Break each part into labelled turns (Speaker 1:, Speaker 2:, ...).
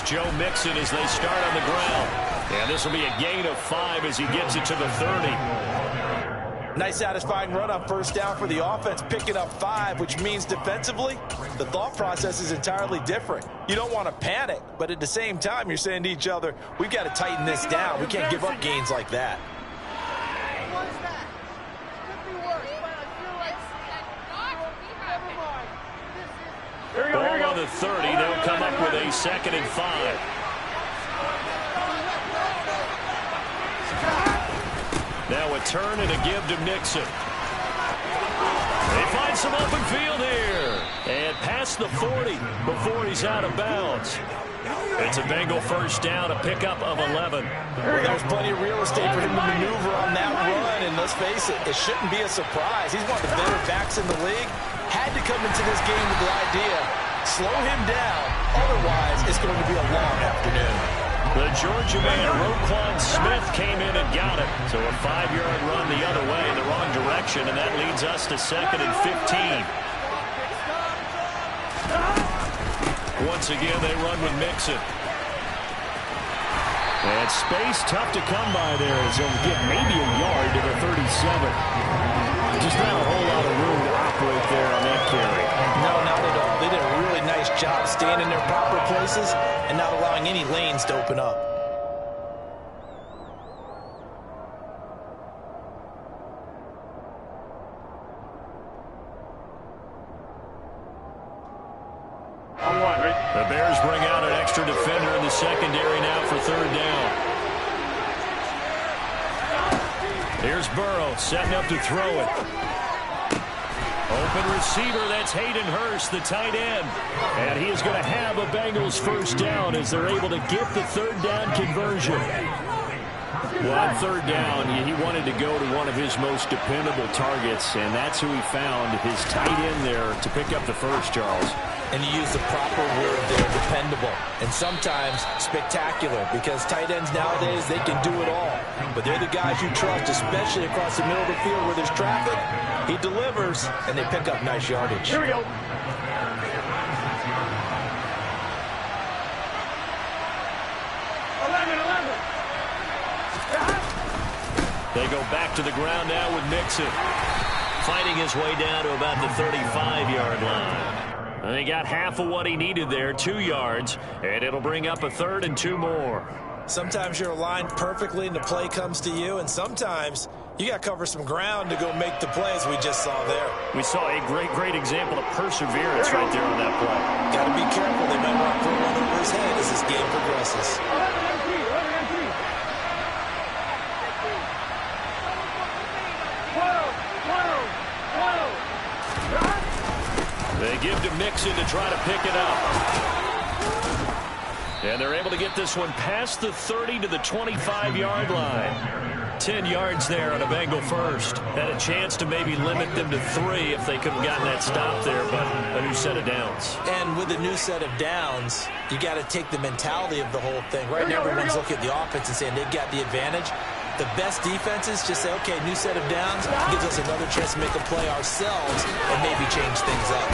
Speaker 1: Joe Mixon as they start on the ground. And this will be a gain of 5 as he gets it to the 30.
Speaker 2: Nice satisfying run on first down for the offense, picking up 5, which means defensively, the thought process is entirely different. You don't want to panic, but at the same time, you're saying to each other, we've got to tighten this down. We can't give up gains like that.
Speaker 1: Ball on the 30. They'll come up with a 2nd and 5. Now a turn and a give to Mixon. They find some open field here. And past the 40 before he's out of bounds. It's a Bengal first down, a pickup of 11.
Speaker 2: Well, there's plenty of real estate for him to maneuver on that run, and let's face it, it shouldn't be a surprise. He's one of the better backs in the league. Had to come into this game with the idea, slow him down, otherwise it's going to be a long afternoon.
Speaker 1: The Georgia man, Roquan Smith, came in and got it. So a 5-yard run the other way in the wrong direction, and that leads us to 2nd and 15. Once again, they run with Mixon. And space tough to come by there as he'll get maybe a yard to the 37. Just not a whole lot of room to operate there on that carry.
Speaker 2: No, they don't. They did a really nice job staying in their proper places and not allowing any lanes to open up.
Speaker 1: The Bears bring out an extra defender in the secondary now for 3rd down. Here's Burrow setting up to throw it. Open receiver, that's Hayden Hurst, the tight end. And he is going to have a Bengals first down as they're able to get the 3rd down conversion. Well, on 3rd down, he wanted to go to one of his most dependable targets, and that's who he found, his tight end there, to pick up the first, Charles.
Speaker 2: And you use the proper word there, dependable, and sometimes spectacular, because tight ends nowadays, they can do it all. But they're the guys you trust, especially across the middle of the field where there's traffic. He delivers, and they pick up nice yardage.
Speaker 1: Here we go. They go back to the ground now with Mixon. Fighting his way down to about the 35-yard line. And he got half of what he needed there, 2 yards, and it'll bring up a 3rd and 2 more.
Speaker 2: Sometimes you're aligned perfectly and the play comes to you, and sometimes you got to cover some ground to go make the plays we just saw there.
Speaker 1: We saw a great example of perseverance right there on that play.
Speaker 2: Got to be careful. They might want to throw one over his head as this game progresses.
Speaker 1: They give to Mixon to try to pick it up. And they're able to get this one past the 30 to the 25-yard line. 10 yards there on a Bengal first. Had a chance to maybe limit them to 3 if they could have gotten that stop there, but a new set of downs.
Speaker 2: And with a new set of downs, you got to take the mentality of the whole thing. Right now, everyone's looking at the offense and saying they've got the advantage. The best defenses just say, okay, new set of downs, gives us another chance to make a play ourselves and maybe change things up.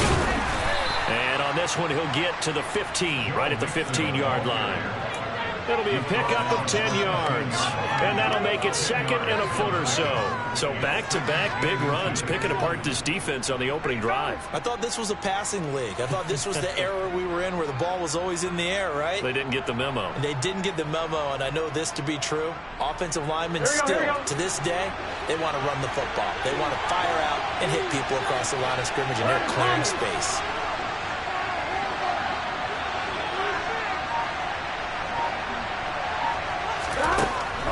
Speaker 1: And on this one, he'll get to the 15, right at the 15-yard line. It'll be a pickup of 10 yards. And that'll make it 2nd and a foot or so. So back-to-back big runs, picking apart this defense on the opening drive.
Speaker 2: I thought this was a passing league. I thought this was the era we were in where the ball was always in the air, right?
Speaker 1: They didn't get the memo.
Speaker 2: And they didn't get the memo, and I know this to be true. Offensive linemen still, to this day, they want to run the football. They want to fire out and hit people across the line of scrimmage, and they're clearing space.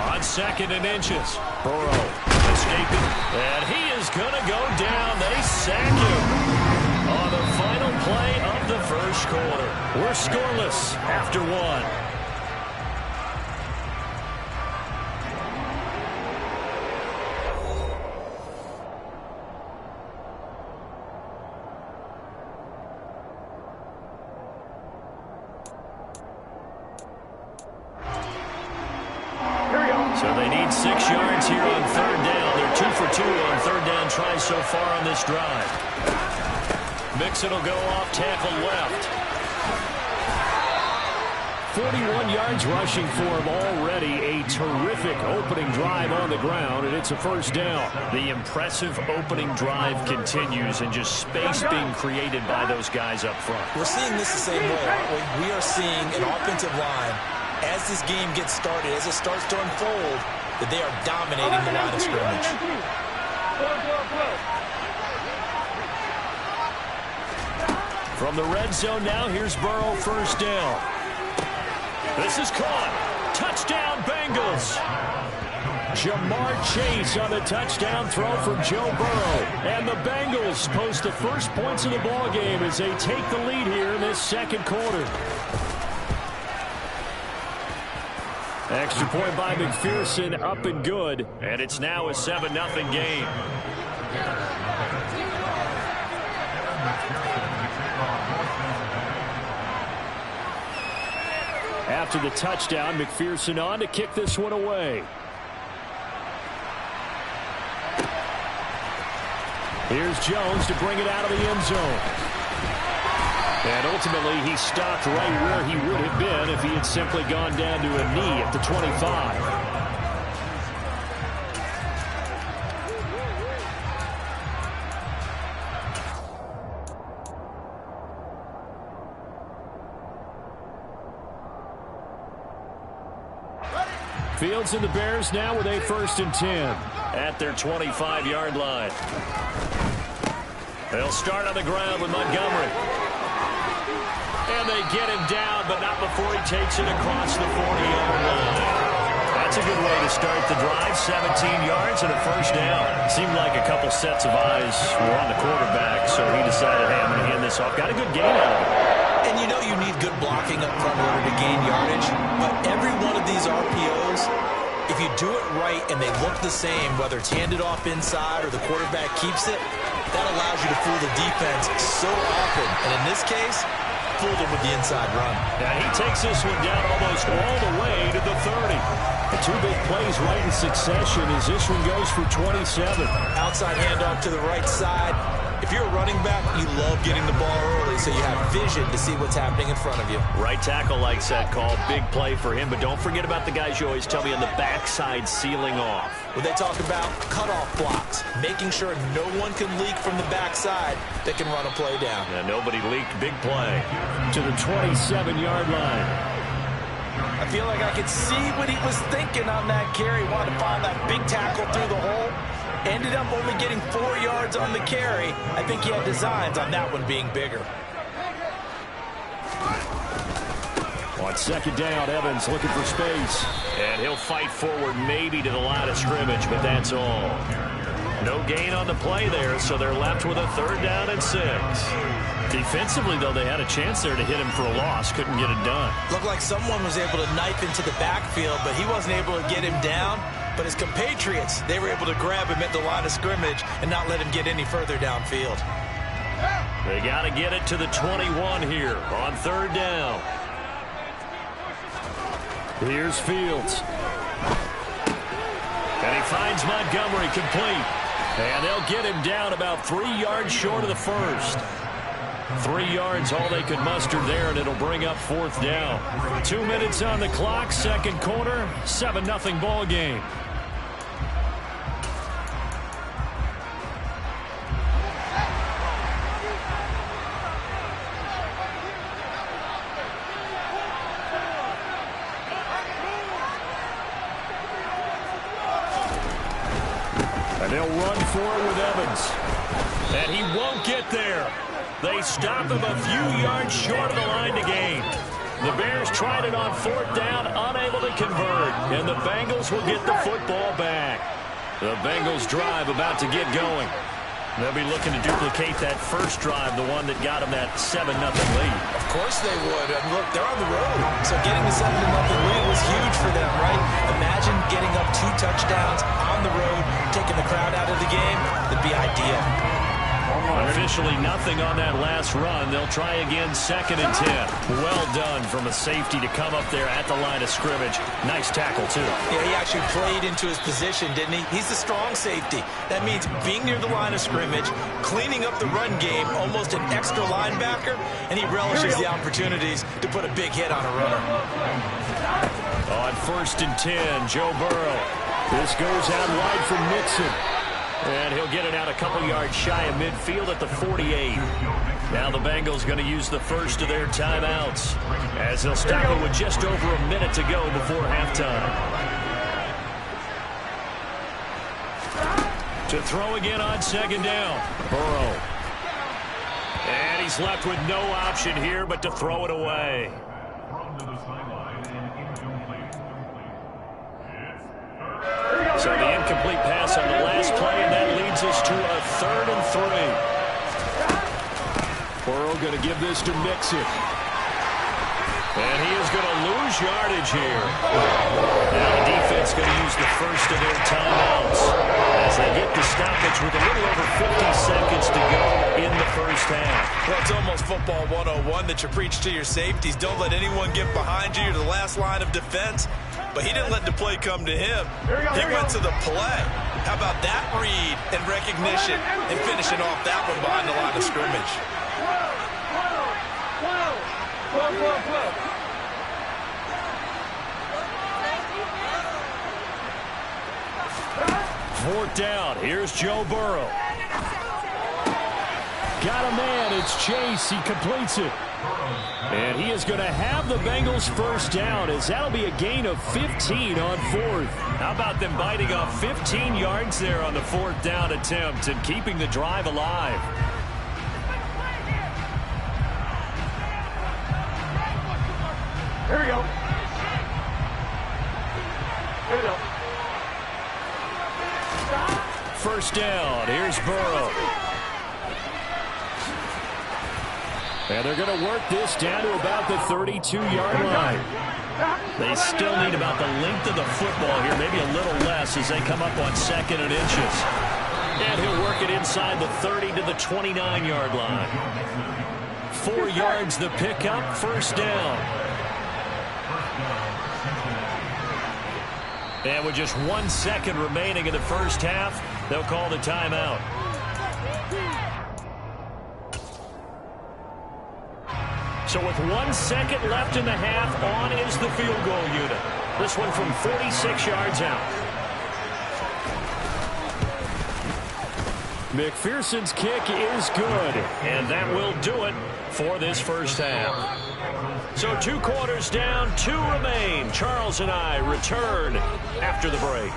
Speaker 1: On 2nd and inches. Burrow escaping. And he is going to go down. They sack him on the final play of the first quarter. We're scoreless after 1. So they need 6 yards here on 3rd down. They're 2 for 2 on 3rd down tries so far on this drive. Mixon will go off tackle left. 41 yards rushing for him already. A terrific opening drive on the ground, and it's a first down.
Speaker 3: The impressive opening drive continues, and just space being created by those guys up front.
Speaker 2: We're seeing this the same way, aren't we? We are seeing an offensive line, as this game gets started, as it starts to unfold, that they are dominating the line of scrimmage.
Speaker 1: From the red zone now, here's Burrow, first down. This is caught. Touchdown, Bengals. Jamar Chase on the touchdown throw from Joe Burrow. And the Bengals post the first points of the ball game as they take the lead here in this second quarter. Extra point by McPherson, up and good.
Speaker 3: And it's now a 7-0 game.
Speaker 1: After the touchdown, McPherson on to kick this one away. Here's Jones to bring it out of the end zone. And ultimately, he stopped right where he would have been if he had simply gone down to a knee at the 25. Fields and the Bears now with a 1st and 10
Speaker 3: at their 25-yard line. They'll start on the ground with Montgomery. And they get him down, but not before he takes it across the 40-yard line. That's a good way to start the drive. 17 yards and a first down. Seemed like a couple sets of eyes were on the quarterback, so he decided, hey, I'm going to hand this off. Got a good game out of it.
Speaker 2: And you know you need good blocking up front in order to gain yardage. But every one of these RPOs, if you do it right and they look the same, whether it's handed off inside or the quarterback keeps it, that allows you to fool the defense so often. And in this case, fooled him with the inside run.
Speaker 1: Now he takes this one down almost all the way to the 30. The two big plays right in succession as this one goes for 27.
Speaker 2: Outside handoff to the right side. If you're a running back, you love getting the ball early so you have vision to see what's happening in front of you.
Speaker 3: Right tackle likes that call. Big play for him, but don't forget about the guys you always tell me on the backside sealing off.
Speaker 2: When they talk about cutoff blocks, making sure no one can leak from the backside that can run a play down.
Speaker 3: Yeah, nobody leaked. Big play.
Speaker 1: To the 27-yard line.
Speaker 2: I feel like I could see what he was thinking on that carry. Wanted to find that big tackle through the hole. Ended up only getting 4 yards on the carry. I think he had designs on that one being bigger.
Speaker 1: On second down, Evans looking for space.
Speaker 3: And he'll fight forward maybe to the line of scrimmage, but that's all. No gain on the play there, so they're left with a 3rd down and 6. Defensively, though, they had a chance there to hit him for a loss. Couldn't get it done.
Speaker 2: Looked like someone was able to knife into the backfield, but he wasn't able to get him down. But his compatriots, they were able to grab him at the line of scrimmage and not let him get any further downfield.
Speaker 3: They got to get it to the 21 here on 3rd down.
Speaker 1: Here's Fields.
Speaker 3: And he finds Montgomery complete.
Speaker 1: And they'll get him down about 3 yards short of the first. 3 yards all they could muster there, and it'll bring up 4th down. 2 minutes on the clock, second quarter, 7-0 ball game. And they'll run for it with Evans. And he won't get there. They stop him a few yards short of the line to gain. The Bears tried it on 4th down, unable to convert. And the Bengals will get the football back. The Bengals drive about to get going. They'll be looking to duplicate that first drive, the one that got them that 7-0 lead.
Speaker 2: Of course they would. And look, they're on the road. So getting the 7-0 lead was huge for them, right? Imagine getting up 2 touchdowns on the road, taking the crowd out of the game. That'd be ideal.
Speaker 1: Officially nothing on that last run. They'll try again, 2nd and 10. Well done from a safety to come up there at the line of scrimmage. Nice tackle, too.
Speaker 2: Yeah, he actually played into his position, didn't he? He's a strong safety. That means being near the line of scrimmage, cleaning up the run game, almost an extra linebacker, and he relishes the opportunities to put a big hit on a runner.
Speaker 1: On 1st and 10, Joe Burrow. This goes out wide from Mixon. And he'll get it out a couple yards shy of midfield at the 48. Now the Bengals going to use the first of their timeouts as they'll stop it with just over a minute to go before halftime. To throw again on 2nd down. Burrow. And he's left with no option here but to throw it away. So the incomplete pass on the last play, and that leads us to a 3rd and 3. Burrow going to give this to Mixon. And he is going to lose yardage here. Now the defense going to use the first of their timeouts as they get the stoppage with a little over 50 seconds to go in the first half.
Speaker 2: Well, it's almost football 101 that you preach to your safeties. Don't let anyone get behind you. You're the last line of defense. But he didn't let the play come to him. He went to the play. How about that read and recognition and finishing off that one behind the line of scrimmage?
Speaker 1: 4th down. Here's Joe Burrow. Got a man. It's Chase. He completes it. And he is going to have the Bengals first down as that'll be a gain of 15 on 4th. How about them biting off 15 yards there on the 4th down attempt and keeping the drive alive?
Speaker 4: Here we go. Here we go.
Speaker 1: First down. Here's Burrow. And they're going to work this down to about the 32-yard line. They still need about the length of the football here, maybe a little less as they come up on 2nd and inches. And he'll work it inside the 30 to the 29-yard line. 4 yards the pickup, first down. And with just 1 second remaining in the first half, they'll call the timeout. So with 1 second left in the half, on is the field goal unit. This one from 46 yards out. McPherson's kick is good, and that will do it for this first half. So 2 quarters down, 2 remain. Charles and I return after the break.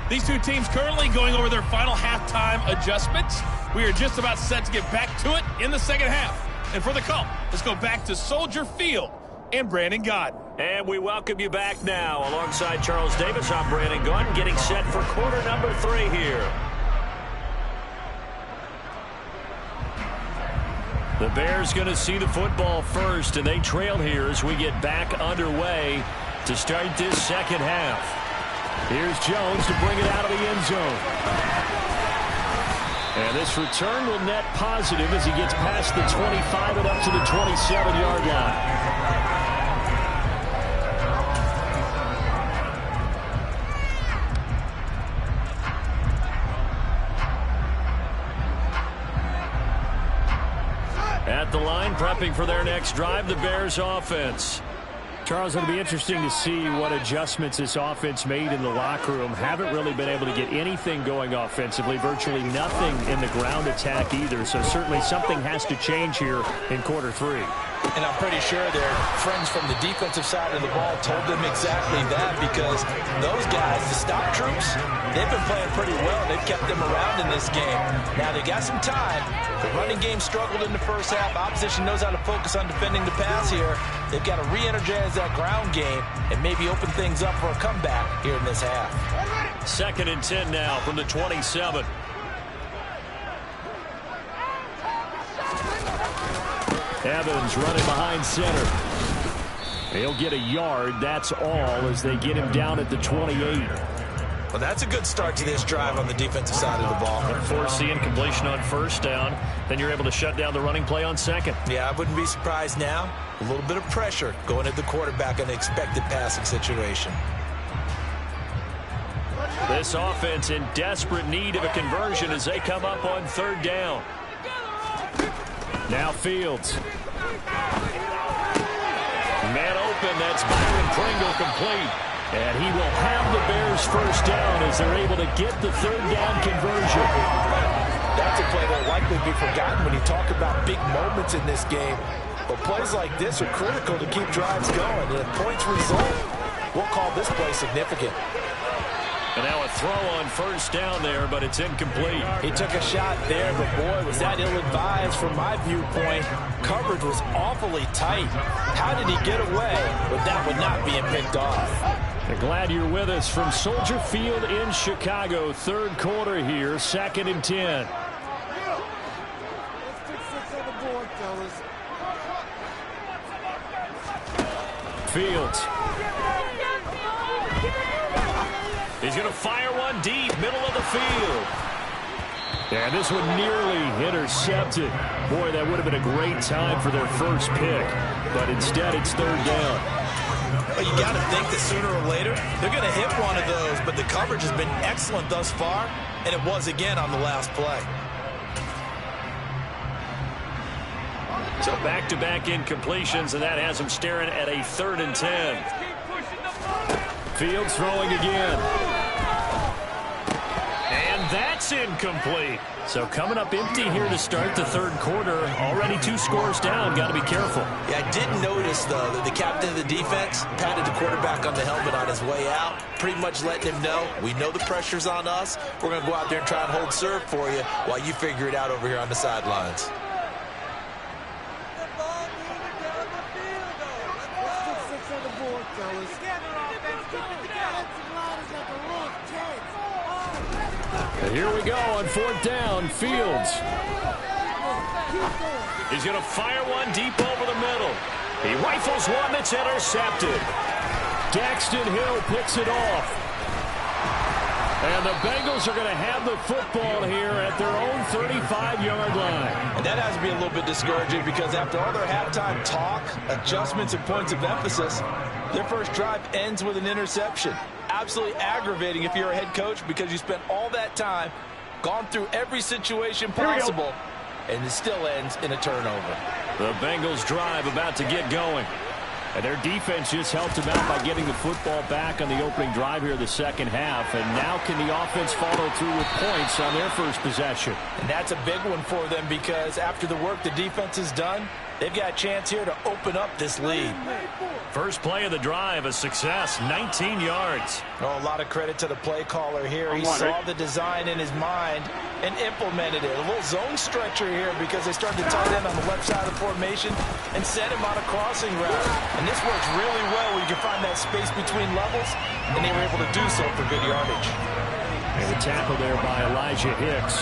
Speaker 5: These two teams currently going over their final halftime adjustments. We are just about set to get back to it in the second half. And for the call, let's go back to Soldier Field and Brandon Gaudin.
Speaker 1: And we welcome you back now. Alongside Charles Davis, I'm Brandon Gaudin, getting set for quarter number 3 here. The Bears going to see the football first, and they trail here as we get back underway to start this second half. Here's Jones to bring it out of the end zone. And this return will net positive as he gets past the 25 and up to the 27-yard line. At the line, prepping for their next drive, the Bears offense. Charles, it'll be interesting to see what adjustments this offense made in the locker room. Haven't really been able to get anything going offensively, virtually nothing in the ground attack either. So certainly something has to change here in quarter 3.
Speaker 2: And I'm pretty sure their friends from the defensive side of the ball told them exactly that, because those guys, the stop troops, they've been playing pretty well. They've kept them around in this game. Now they got some time. The running game struggled in the first half. Opposition knows how to focus on defending the pass here. They've got to re-energize that ground game and maybe open things up for a comeback here in this half.
Speaker 1: 2nd and 10 now from the 27. Evans running behind center. He'll get a yard, that's all, as they get him down at the 28.
Speaker 2: Well, that's a good start to this drive on the defensive side of the ball.
Speaker 1: Force the incompletion on first down. Then you're able to shut down the running play on second.
Speaker 2: Yeah, I wouldn't be surprised now. A little bit of pressure going at the quarterback in an expected passing situation.
Speaker 1: This offense in desperate need of a conversion as they come up on third down. Now Fields. Man open, that's Byron Pringle complete. And he will have the Bears first down as they're able to get the third down conversion.
Speaker 2: That's a play that will likely be forgotten when you talk about big moments in this game. But plays like this are critical to keep drives going. And if points result, we'll call this play significant.
Speaker 1: And now a throw on first down there, but it's incomplete.
Speaker 2: He took a shot there, but boy, was that ill-advised from my viewpoint. Coverage was awfully tight. How did he get away with that one not being picked off?
Speaker 1: Glad you're with us from Soldier Field in Chicago. Third quarter here, 2nd and 10. Fields. He's going to fire one deep, middle of the field. And this one nearly intercepted. Boy, that would have been a great time for their first pick. But instead, it's third down.
Speaker 2: Well, you got to think that sooner or later, they're going to hit one of those. But the coverage has been excellent thus far, and it was again on the last play.
Speaker 1: So back-to-back incompletions, and that has him staring at a 3rd and 10. Fields throwing again. And that's incomplete. So coming up empty here to start the third quarter. Already 2 scores down. Got to be careful.
Speaker 2: Yeah, I did notice, though, that the captain of the defense patted the quarterback on the helmet on his way out, pretty much letting him know, we know the pressure's on us. We're going to go out there and try and hold serve for you while you figure it out over here on the sidelines.
Speaker 1: And here we go on 4th down. Fields. He's going to fire one deep over the middle. He rifles one that's intercepted. Daxton Hill picks it off. And the Bengals are going to have the football here at their own 35-yard line.
Speaker 2: And that has to be a little bit discouraging because after all their halftime talk, adjustments, and points of emphasis, their first drive ends with an interception. Absolutely aggravating if you're a head coach because you spent all that time, gone through every situation possible, and it still ends in a turnover.
Speaker 1: The Bengals drive about to get going. And their defense just helped them out by getting the football back on the opening drive here in the second half. And now can the offense follow through with points on their first possession?
Speaker 2: And that's a big one for them because after the work the defense has done, they've got a chance here to open up this lead.
Speaker 1: First play of the drive, a success, 19 yards.
Speaker 2: Oh, a lot of credit to the play caller here. He saw the design in his mind and implemented it. A little zone stretcher here because they started to tight end on the left side of the formation and sent him on a crossing route. And this works really well where you can find that space between levels, and they were able to do so for good yardage.
Speaker 1: And the tackle there by Elijah Hicks.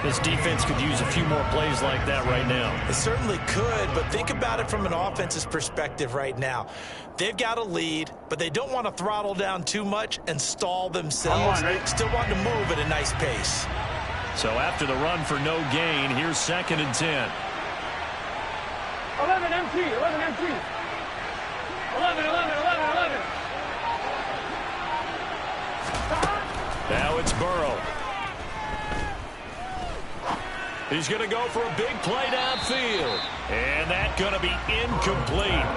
Speaker 1: This defense could use a few more plays like that right now.
Speaker 2: It certainly could, but think about it from an offense's perspective right now. They've got a lead, but they don't want to throttle down too much and stall themselves. Still want to move at a nice pace.
Speaker 1: So after the run for no gain, here's 2nd and 10.
Speaker 4: 11 MT, 11 MT. 11.
Speaker 1: Now it's Burrow. He's going to go for a big play downfield. And that's going to be incomplete.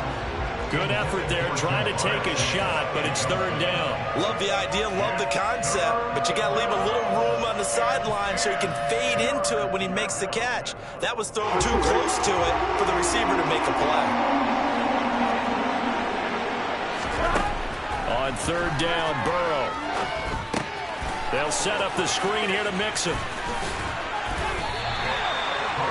Speaker 1: Good effort there trying to take a shot, but it's 3rd down.
Speaker 2: Love the idea, love the concept, but you got to leave a little room on the sideline so he can fade into it when he makes the catch. That was thrown too close to it for the receiver to make a play.
Speaker 1: On 3rd down, Burrow. They'll set up the screen here to mix him.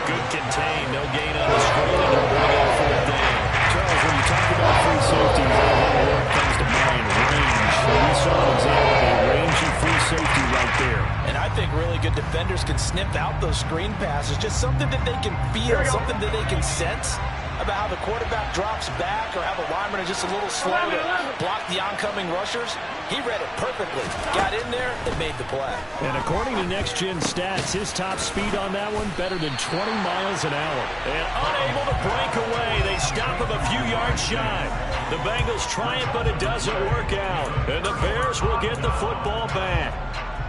Speaker 1: Good contain, no gain on the screen, and they'll bring out 4th down. Charles, when you talk about free safeties, one word comes to mind, range. We saw an example of a rangy free safety right there.
Speaker 2: And I think really good defenders can sniff out those screen passes, just something that they can feel, something that they can sense. about how the quarterback drops back or how the linemen are just a little slow to block the oncoming rushers? He read it perfectly. Got in there and made the play.
Speaker 1: And according to Next Gen Stats, his top speed on that one better than 20 miles an hour.
Speaker 3: And unable to break away, they stop him a few yards shy. The Bengals try it, but it doesn't work out. And the Bears will get the football back.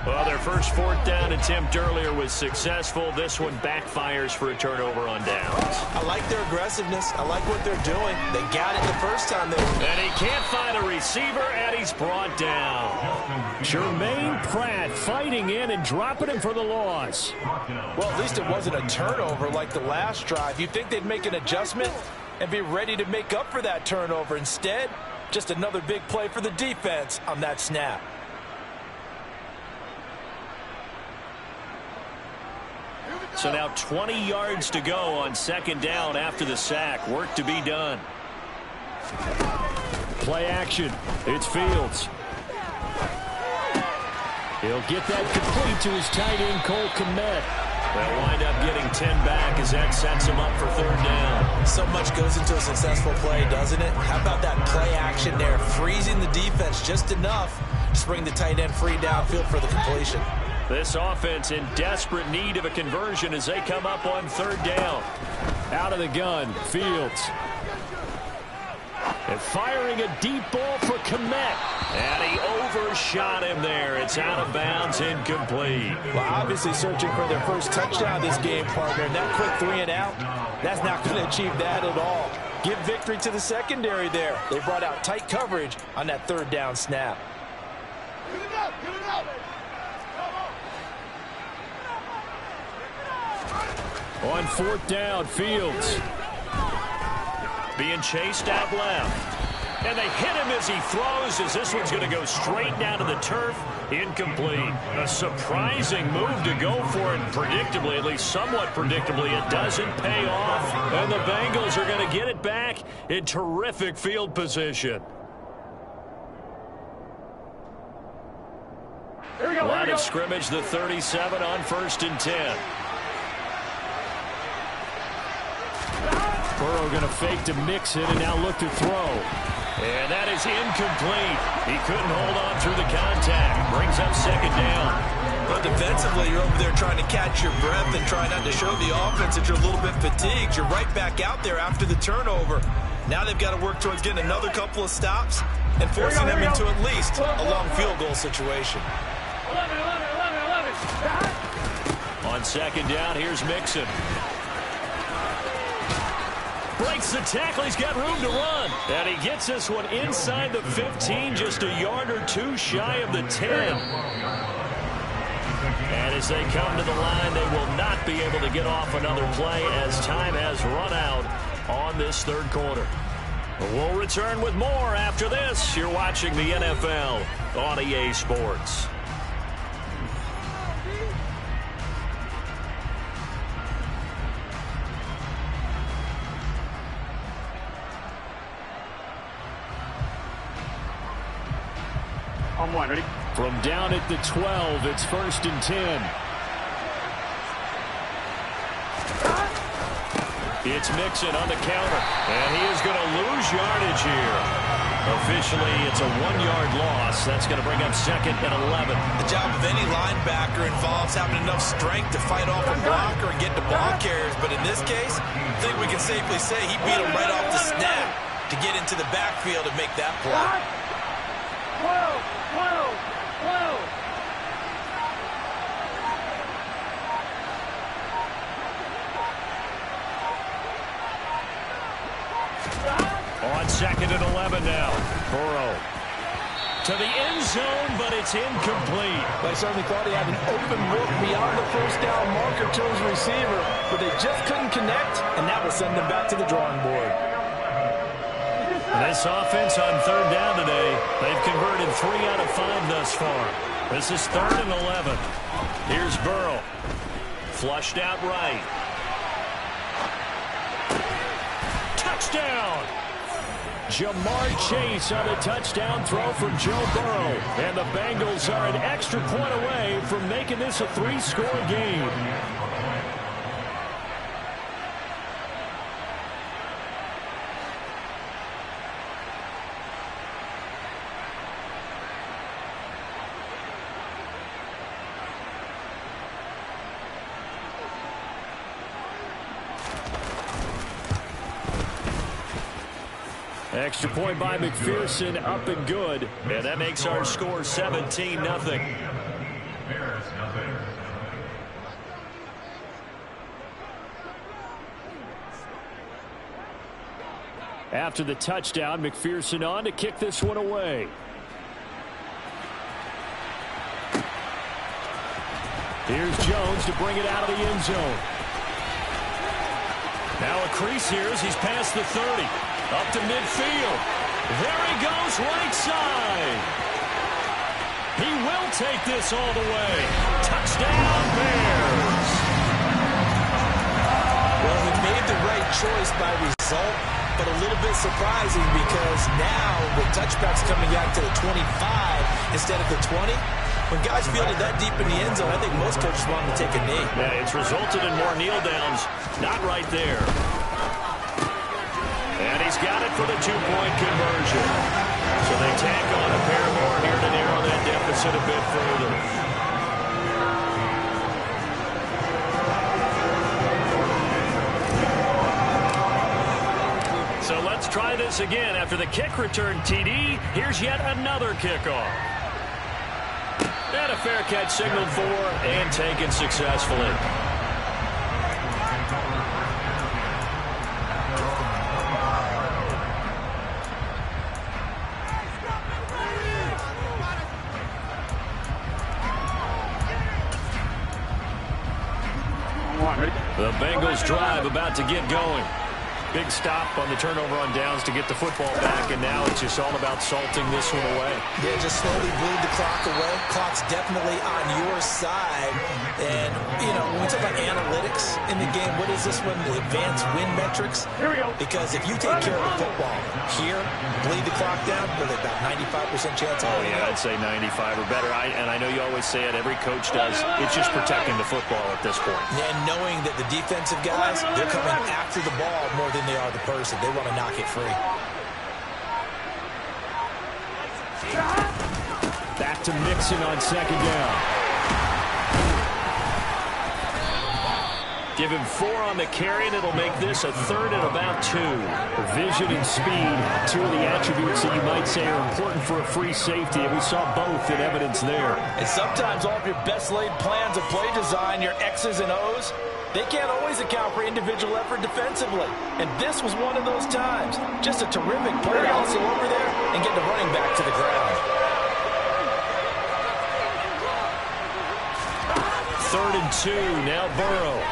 Speaker 3: Well, their first fourth down attempt earlier was successful. This one backfires for a turnover on downs.
Speaker 2: I like their aggressiveness. I like what they're doing. They got it the first time they were.
Speaker 3: And he can't find a receiver, and he's brought down.
Speaker 1: Jermaine Pratt fighting in and dropping him for the loss.
Speaker 2: Well, at least it wasn't a turnover like the last drive. You'd think they'd make an adjustment and be ready to make up for that turnover. Instead, just another big play for the defense on that snap.
Speaker 3: So now 20 yards to go on second down after the sack. Work to be done.
Speaker 1: Play action. It's Fields. He'll get that complete to his tight end, Cole Kmet.
Speaker 3: They'll wind up getting 10 back as that sets him up for third down.
Speaker 2: So much goes into a successful play, doesn't it? How about that play action there, freezing the defense just enough to bring the tight end free downfield for the completion.
Speaker 3: This offense in desperate need of a conversion as they come up on third down.
Speaker 1: Out of the gun, Fields. And firing a deep ball for Kmet.
Speaker 3: And he overshot him there. It's out of bounds, incomplete.
Speaker 2: Well, obviously searching for their first touchdown this game, partner. And that quick 3 and out, that's not going to achieve that at all. Give victory to the secondary there. They brought out tight coverage on that third down snap.
Speaker 1: On fourth down, Fields.
Speaker 3: Being chased out left. And they hit him as he throws, as this one's going to go straight down to the turf. Incomplete. A surprising move to go for it predictably, at least somewhat predictably. It doesn't pay off. And the Bengals are going to get it back in terrific field position. Line of scrimmage, the 37 on 1st and 10.
Speaker 1: Burrow going to fake to mix it and now look to throw.
Speaker 3: And that is incomplete. He couldn't hold on through the contact. Brings up second down.
Speaker 2: But defensively, you're over there trying to catch your breath and try not to show the offense that you're a little bit fatigued. You're right back out there after the turnover. Now they've got to work towards getting another couple of stops and forcing them into at least a long field goal situation.
Speaker 4: 11.
Speaker 3: On second down, here's Mixon. Breaks the tackle. He's got room to run. And he gets this one inside the 15, just a yard or two shy of the 10. And as they come to the line, they will not be able to get off another play as time has run out on this third quarter. We'll return with more after this. You're watching the NFL on EA Sports.
Speaker 4: On one, ready?
Speaker 1: From down at the 12, it's 1st and 10.
Speaker 3: It's Mixon on the counter, and he is going to lose yardage here. Officially, it's a 1-yard loss. That's going to bring up 2nd and 11.
Speaker 2: The job of any linebacker involves having enough strength to fight off a blocker and get to ball carriers. But in this case, I think we can safely say he beat him right off the snap to get into the backfield and make that play.
Speaker 4: Whoa.
Speaker 3: On 2nd and 11 now. Burrow to the end zone, but it's incomplete.
Speaker 2: They certainly thought he had an open look beyond the first down marker to his receiver, but they just couldn't connect, and that will send them back to the drawing board.
Speaker 3: This offense on third down today, they've converted 3 out of 5 thus far. This is 3rd and 11. Here's Burrow. Flushed out right. Touchdown!
Speaker 1: Jamar Chase on a touchdown throw from Joe Burrow. And the Bengals are an extra point away from making this a 3-score game. Extra point by McPherson, up and good.
Speaker 3: And that makes our score 17-0.
Speaker 1: After the touchdown, McPherson on to kick this one away. Here's Jones to bring it out of the end zone.
Speaker 3: Now a crease here as he's past the 30. Up to midfield. There he goes, right side. He will take this all the way. Touchdown, Bears.
Speaker 2: Well, he made the right choice by result, but a little bit surprising because now the touchback's coming out to the 25 instead of the 20. When guys fielded that deep in the end zone, I think most coaches want them to take a knee.
Speaker 3: Yeah, it's resulted in more kneel downs. Not right there. And he's got it for the two-point conversion. So they tack on a pair more here to narrow that deficit a bit further. So let's try this again. After the kick return TD, here's yet another kickoff. And a fair catch signaled for and taken successfully. The Bengals drive about to get going. Big stop on the turnover on downs to get the football back, and now it's just all about salting this one away.
Speaker 2: Yeah, just slowly bleed the clock away. Clock's definitely on your side. And, you know, when we talk about analytics in the game, what is this one? The advanced win metrics?
Speaker 4: Here we go.
Speaker 2: Because if you take care of the football here, bleed the clock down, with about 95% chance of winning.
Speaker 3: Yeah, I'd say 95 or better. And I know you always say it, every coach does. It's just protecting the football at this point.
Speaker 2: And knowing that the defensive guys, they're coming after the ball more than they are the person. They want to knock it free.
Speaker 1: Back to Mixon on second down.
Speaker 3: Give him 4 on the carry, and it'll make this a third and about 2.
Speaker 1: Vision and speed, two of the attributes that you might say are important for a free safety, and we saw both in evidence there.
Speaker 2: And sometimes all of your best laid plans of play design, your X's and O's, they can't always account for individual effort defensively. And this was one of those times. Just a terrific play also over there and get the running back to the ground.
Speaker 3: 3rd and 2, now Burrow.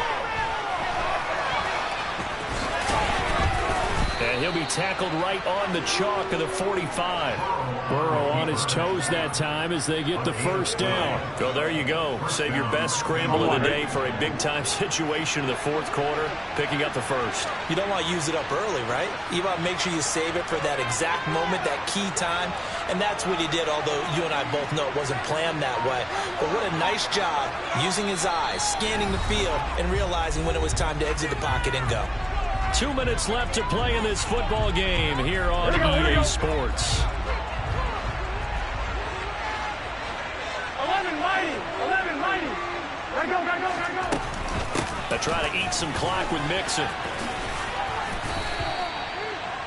Speaker 1: And he'll be tackled right on the chalk of the 45. Burrow on his toes that time as they get the first down.
Speaker 3: Well, there you go. Save your best scramble of the day for a big-time situation in the 4th quarter, picking up the first.
Speaker 2: You don't want to use it up early, right? You want to make sure you save it for that exact moment, that key time. And that's what he did, although you and I both know it wasn't planned that way. But what a nice job using his eyes, scanning the field, and realizing when it was time to exit the pocket and go.
Speaker 1: 2 minutes left to play in this football game here on EA Sports.
Speaker 4: 11 mighty. 11 mighty. Gotta go, gotta go, gotta go.
Speaker 3: They try to eat some clock with Mixon.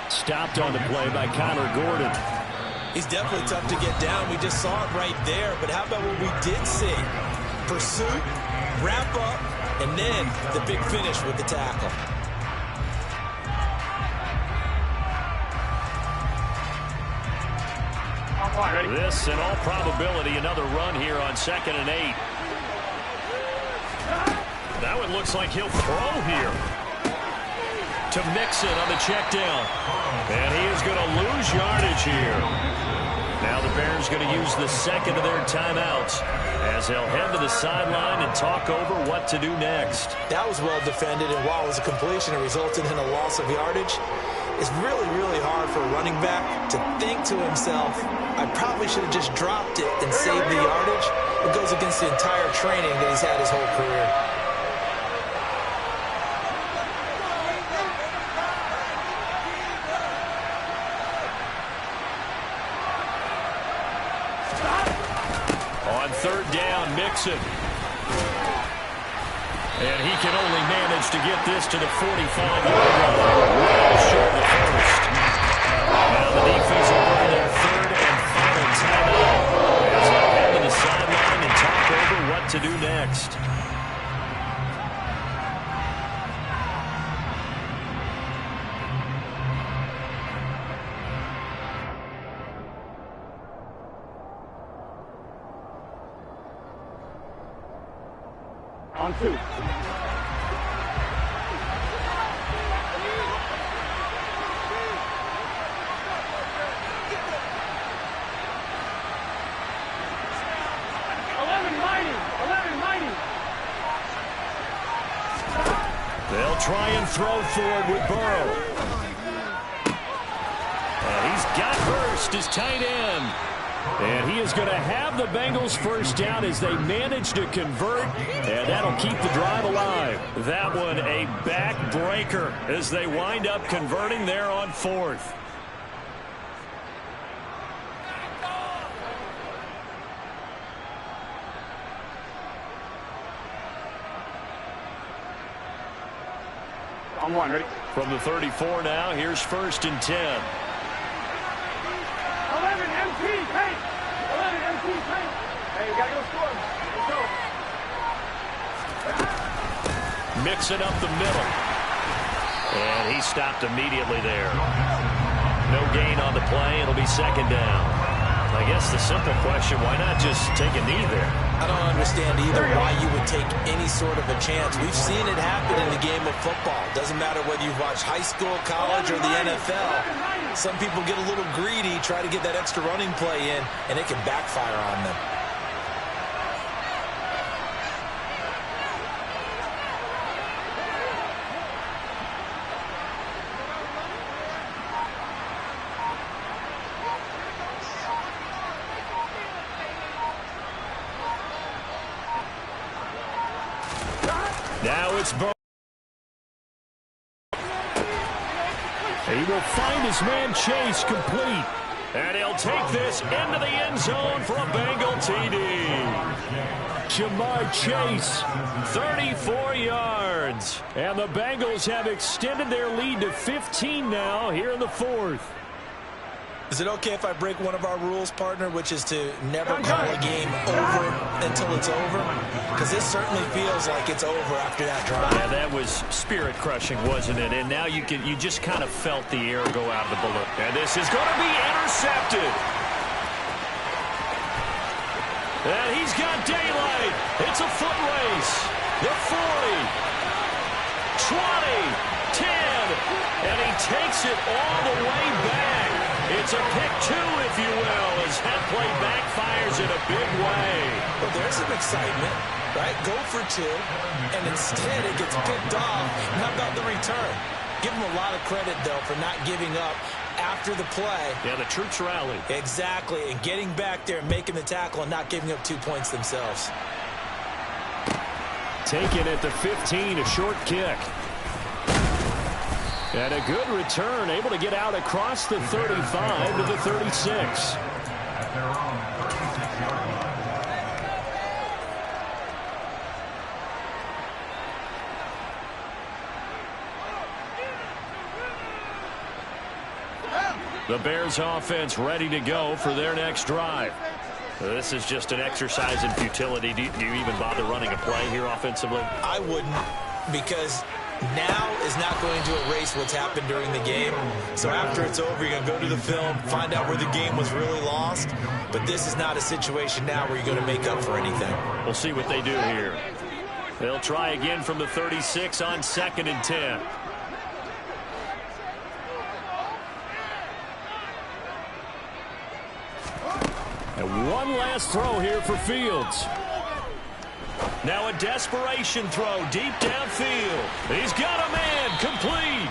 Speaker 1: Stopped on the play by Connor Gordon.
Speaker 2: He's definitely tough to get down. We just saw it right there. But how about what we did see? Pursuit, wrap up, and then the big finish with the tackle.
Speaker 3: This, in all probability, another run here on 2nd and 8. Now it looks like he'll throw here. To Mixon on the check down. And he is going to lose yardage here. Now the Bears going to use the second of their timeouts as they'll head to the sideline and talk over what to do next.
Speaker 2: That was well defended, and while it was a completion, it resulted in a loss of yardage. It's really, really hard for a running back to think to himself, I probably should have just dropped it and saved the yardage. It goes against the entire training that he's had his whole career.
Speaker 3: On 3rd down, Mixon. And he can only manage to get this to the 45-yard line. Well short of the first.
Speaker 4: On 2.
Speaker 1: They'll try and throw forward with Burrow. And he's got Hurst, his tight end. And he is going to have the Bengals first down as they manage to convert, and that'll keep the drive alive. That one a backbreaker as they wind up converting there on 4th.
Speaker 4: On 1, ready?
Speaker 1: From the 34 now, here's 1st and 10.
Speaker 4: 11 MT, paint! 11 MT, paint! Hey, you gotta go score. Let's go.
Speaker 1: Mixing up the middle. And he stopped immediately there. No gain on the play. It'll be 2nd down. I guess the simple question, why not just take a knee there?
Speaker 2: I don't understand either why you would take any sort of a chance. We've seen it happen in the game of football. Doesn't matter whether you've watched high school, college, or the NFL. Some people get a little greedy, try to get that extra running play in, and it can backfire on them.
Speaker 1: Now it's Burrow. He will find his man Chase complete. And he'll take this into the end zone for a Bengal TD. Jamar Chase, 34 yards. And the Bengals have extended their lead to 15 now here in the 4th.
Speaker 2: Is it okay if I break one of our rules, partner, which is to never call a game over until it's over? Because this certainly feels like it's over after that drive.
Speaker 1: Yeah, that was spirit-crushing, wasn't it? And now you just kind of felt the air go out of the balloon. And this is going to be intercepted. And he's got daylight. It's a foot race. The 40, 20, 10, and he takes it all the way back. It's a pick 2, if you will, as that play backfires in a big way.
Speaker 2: Well, there's some excitement, right? Go for 2, and instead it gets picked off. How about the return? Give him a lot of credit, though, for not giving up after the play.
Speaker 1: Yeah, the troops rally.
Speaker 2: Exactly, and getting back there and making the tackle and not giving up 2 points themselves.
Speaker 1: Taken at the 15, a short kick. And a good return, able to get out across the 35 to the 36. The Bears offense ready to go for their next drive. This is just an exercise in futility. Do you even bother running a play here offensively?
Speaker 2: I wouldn't, because now is not going to erase what's happened during the game. So after it's over, you're going to go to the film, find out where the game was really lost. But this is not a situation now where you're going to make up for anything.
Speaker 1: We'll see what they do here. They'll try again from the 36 on 2nd and 10. And one last throw here for Fields. Now a desperation throw deep downfield. He's got a man complete.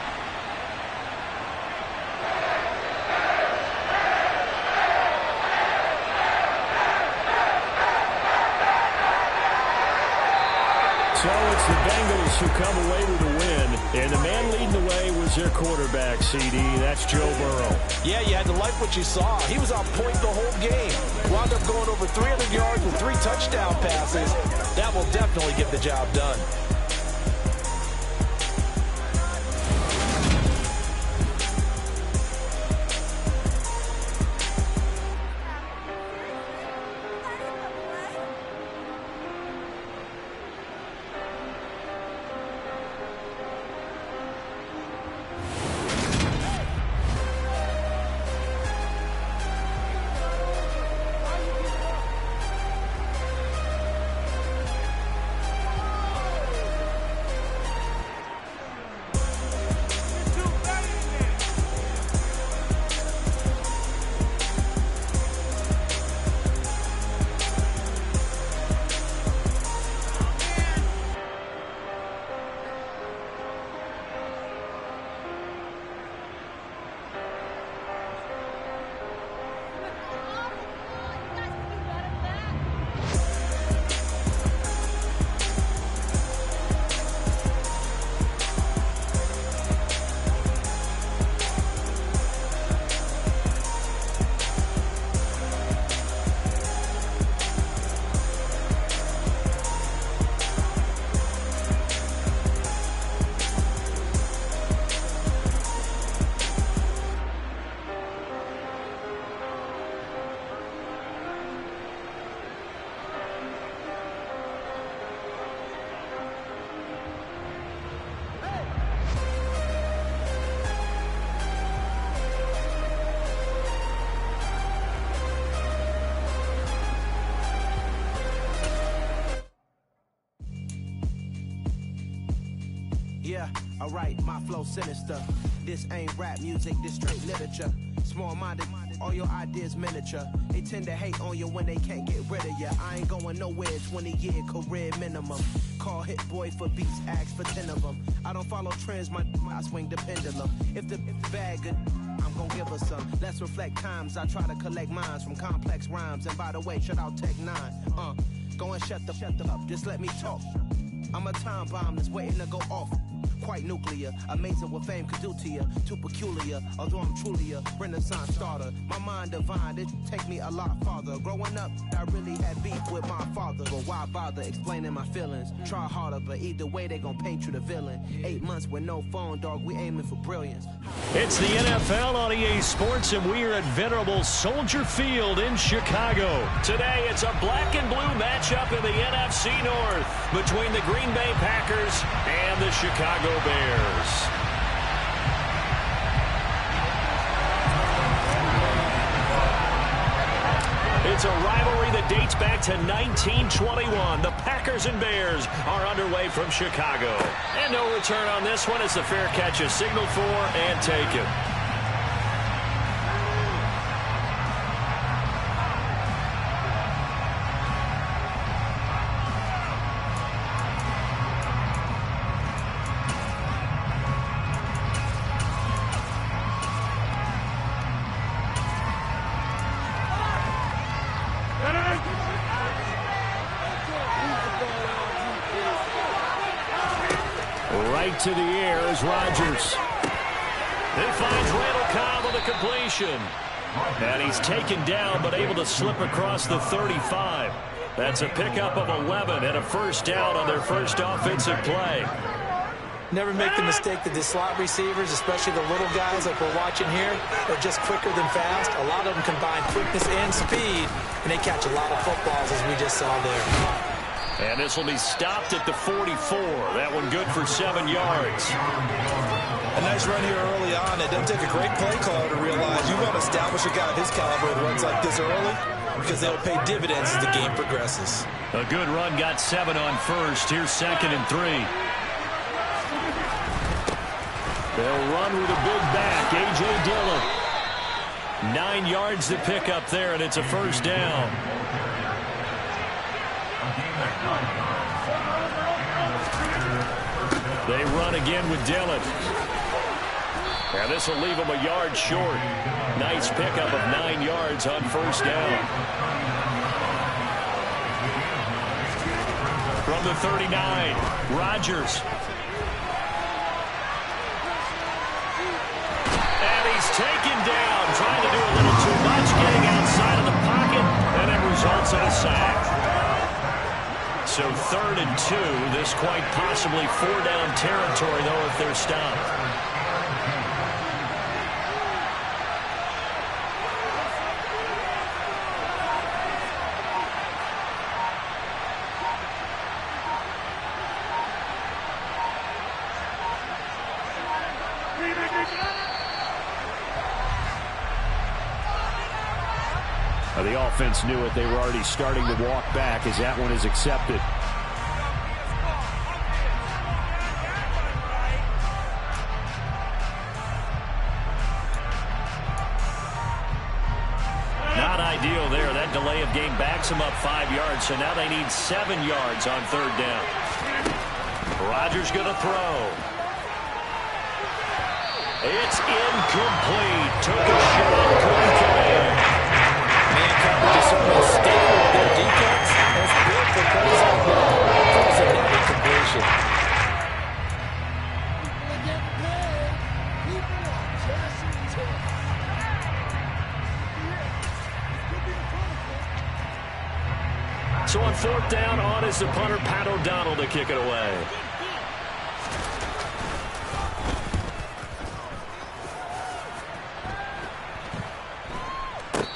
Speaker 1: So it's the Bengals who come away with a win. And the man leading the way was their quarterback, CD. That's Joe Burrow.
Speaker 2: Yeah, you had to like what you saw. He was on point the whole game. Wound up going over 300 yards with 3 touchdown passes. That will definitely get the job done.
Speaker 6: Yeah, alright, my flow sinister. This ain't rap music, this straight literature. Small-minded, all your ideas miniature. They tend to hate on you when they can't get rid of you. I ain't going nowhere, 20-year career minimum. Call Hit Boy for beats, ask for 10 of them. I don't follow trends, I swing the pendulum. If the bag good, I'm gon' give her some. Let's reflect times, I try to collect minds from complex rhymes. And by the way, shout out Tech 9. Go and shut the up, just let me talk. I'm a time bomb that's waiting to go off. Quite nuclear, amazing what fame could do to you. Too peculiar, although I'm truly a renaissance starter. My mind divine, it take me a lot farther. Growing up, I really had beef with my father. But why bother explaining my feelings? Try harder, but either way they gon' paint you the villain. 8 months with no phone, dog, we aiming for brilliance.
Speaker 1: It's the NFL on EA Sports, and we are at venerable Soldier Field in Chicago. Today, it's a black and blue matchup in the NFC North between the Green Bay Packers and the Chicago Bears. It's a rivalry that dates back to 1921. The Packers and Bears are underway from Chicago. And no return on this one as the fair catch is signaled for and taken. Right to the air is Rodgers. He finds Randall Cobb on the completion. And he's taken down but able to slip across the 35. That's a pickup of 11 and a first down on their first offensive play.
Speaker 2: Never make the mistake that the slot receivers, especially the little guys like we're watching here, are just quicker than fast. A lot of them combine quickness and speed, and they catch a lot of footballs as we just saw there.
Speaker 1: And this will be stopped at the 44. That one good for 7 yards.
Speaker 2: A nice run here early on. It doesn't take a great play caller to realize you want to establish a guy of his caliber with runs like this early because they'll pay dividends as the game progresses.
Speaker 1: A good run got 7 on first. Here's 2nd and 3. They'll run with a big back, A.J. Dillon. 9 yards to pick up there, and it's a first down. They run again with Dillon. And this will leave him a yard short. Nice pickup of 9 yards on first down. From the 39, Rodgers. And he's taken down, trying to do a little too much, getting outside of the pocket, and it results in a sack. So 3rd and 2, this quite possibly 4-down territory, though, if they're stopped. The offense knew it. They were already starting to walk back as that one is accepted. Not ideal there. That delay of game backs them up 5 yards, so now they need 7 yards on 3rd down. Rodgers going to throw. It's incomplete. Took a shot, couldn't connect.
Speaker 2: Just sort of stable with their defense. That's good for plays like that. Calls it that incompletion.
Speaker 1: So on 4th down, on is the punter, Pat O'Donnell, to kick it away.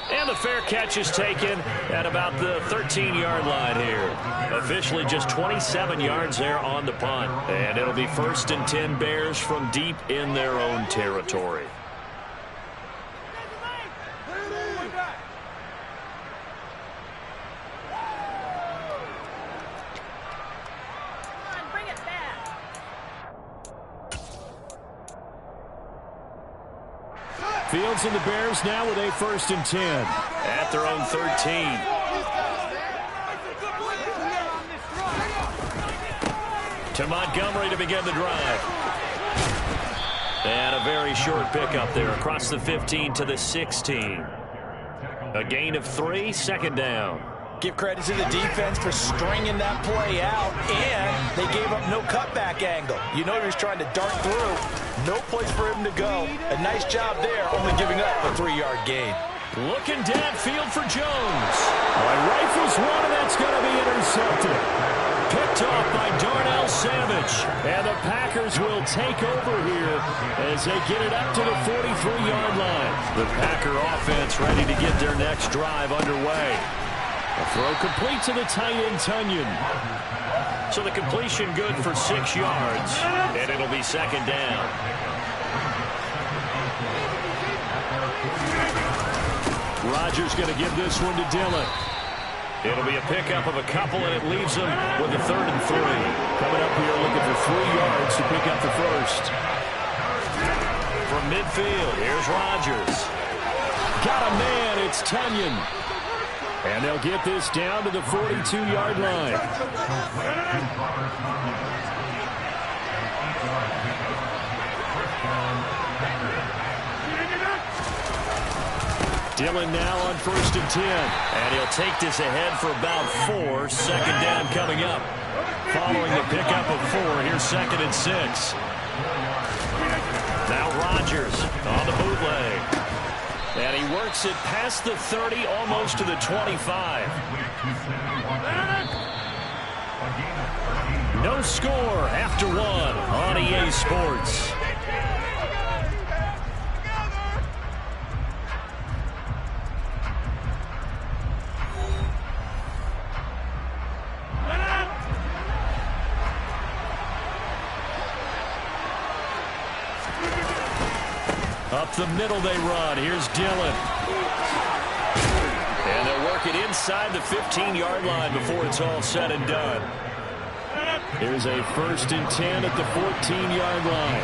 Speaker 1: And the fair catch is taken at about the 13-yard line here. Officially just 27 yards there on the punt. And it'll be 1st and 10 Bears from deep in their own territory. Fields and the Bears now with a 1st and 10.
Speaker 3: At their own 13. To Montgomery to begin the drive. And a very short pickup there across the 15 to the 16. A gain of 3, 2nd down.
Speaker 2: Give credit to the defense for stringing that play out, and they gave up no cutback angle. You know he was trying to dart through. No place for him to go. A nice job there, only giving up a 3-yard gain.
Speaker 1: Looking downfield for Jones. Rifles one, and that's going to be intercepted. Picked off by Darnell Savage. And the Packers will take over here as they get it up to the 43-yard line. The Packer offense ready to get their next drive underway. A throw complete to the tight end, Tunyon.
Speaker 3: So the completion good for 6 yards, and it'll be 2nd down.
Speaker 1: Rodgers going to give this one to Dillon.
Speaker 3: It'll be a pickup of a couple, and it leaves them with a 3rd and 3.
Speaker 1: Coming up here looking for 3 yards to pick up the first.
Speaker 3: From midfield, here's Rodgers.
Speaker 1: Got a man, it's Tunyon. And they'll get this down to the 42-yard line. Dillon now on 1st and 10.
Speaker 3: And he'll take this ahead for about 4. 2nd down coming up.
Speaker 1: Following the pickup of 4, here's 2nd and 6.
Speaker 3: Now Rodgers on the bootleg.
Speaker 1: And he works it past the 30, almost to the 25. No score after 1 on EA Sports. Up the middle they run. Here's Dillon.
Speaker 3: And they'll work it inside the 15-yard line before it's all said and done.
Speaker 1: Here's a 1st and 10 at the 14-yard line.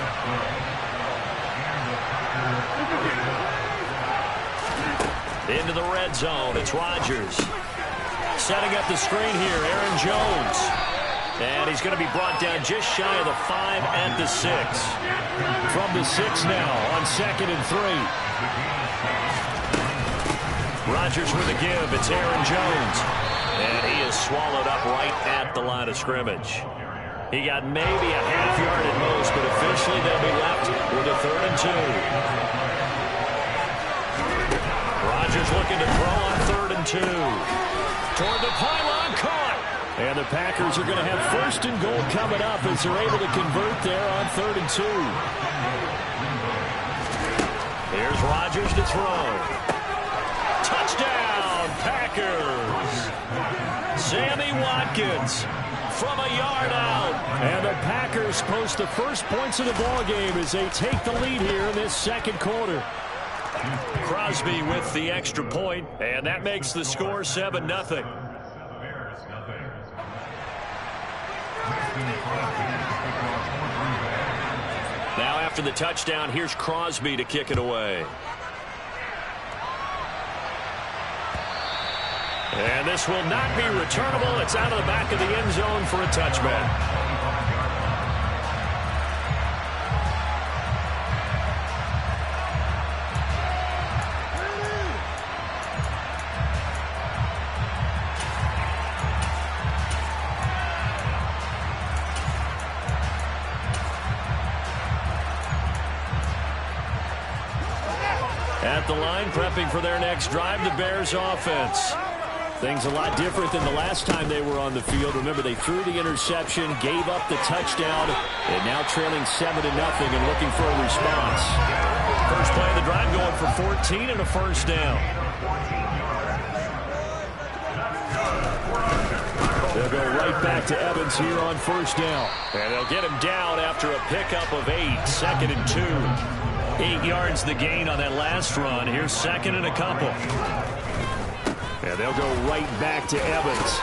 Speaker 3: Into the red zone. It's Rodgers. Setting up the screen here, Aaron Jones. And he's going to be brought down just shy of the 5 at the 6.
Speaker 1: From the 6 now on 2nd and 3.
Speaker 3: Rodgers with a give. It's Aaron Jones. And he is swallowed up right at the line of scrimmage. He got maybe a half yard at most, but officially they'll be left with a 3rd and 2. Rodgers looking to throw on 3rd and 2. Toward the pylon, caught.
Speaker 1: And the Packers are going to have 1st and goal coming up as they're able to convert there on 3rd and 2.
Speaker 3: Here's Rodgers to throw. Touchdown, Packers. Sammy Watkins from a yard out.
Speaker 1: And the Packers post the first points of the ball game as they take the lead here in this 2nd quarter.
Speaker 3: Crosby with the extra point, and that makes the score 7-0. Now after the touchdown, here's Crosby to kick it away. And this will not be returnable. It's out of the back of the end zone for a touchback.
Speaker 1: At the line, prepping for their next drive, the Bears offense. Things a lot different than the last time they were on the field. Remember, they threw the interception, gave up the touchdown, and now trailing 7-0 and looking for a response.
Speaker 3: First play of the drive going for 14 and a 1st down.
Speaker 1: They'll go right back to Evans here on 1st down.
Speaker 3: And they'll get him down after a pickup of 8, 2nd and 2. 8 yards the gain on that last run. Here's 2nd and a couple.
Speaker 1: And they'll go right back to Evans.